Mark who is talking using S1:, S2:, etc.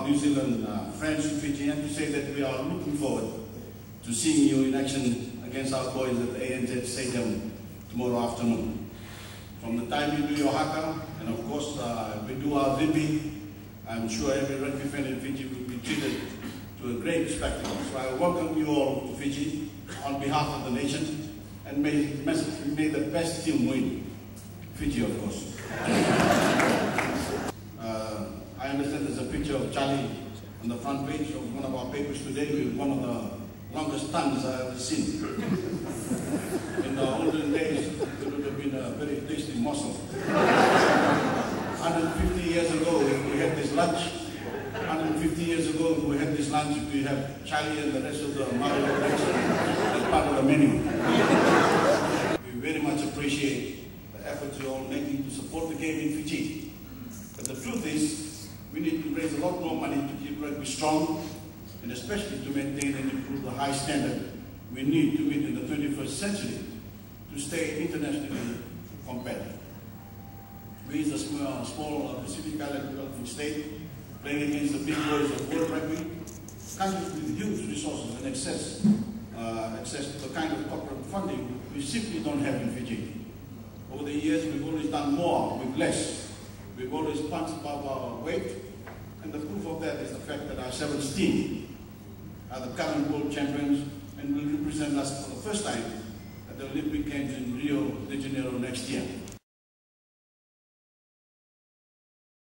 S1: our New Zealand friends in Fiji and to say that we are looking forward to seeing you in action against our boys at the ANZ Stadium tomorrow afternoon. From the time you do your haka, and of course we do our ribi, I'm sure every rugby fan in Fiji will be treated to a great spectacle. So I welcome you all to Fiji on behalf of the nation, and may the best team win. Fiji, of course. I understand there's a picture of Charlie on the front page of one of our papers today with one of the longest tongues I've ever seen. In the olden days, it would have been a very tasty morsel. 150 years ago, we had this lunch. 150 years ago, we had this lunch. We have Charlie and the rest of the Maori collection as part of the menu. We very much appreciate the efforts you're all making to support the game in Fiji. But the truth is, we need to raise a lot more money to keep rugby strong, and especially to maintain and improve the high standard we need to meet in the 21st century to stay internationally competitive. We as a small Pacific Island developing state, playing against the big boys of world rugby, countries with huge resources and access to the kind of corporate funding we simply don't have in Fiji. Over the years, we've always done more with less. We've always punched above our weight, and the proof of that is the fact that our sevens team are the current world champions and will represent us for the first time at the Olympic Games in Rio de Janeiro next year.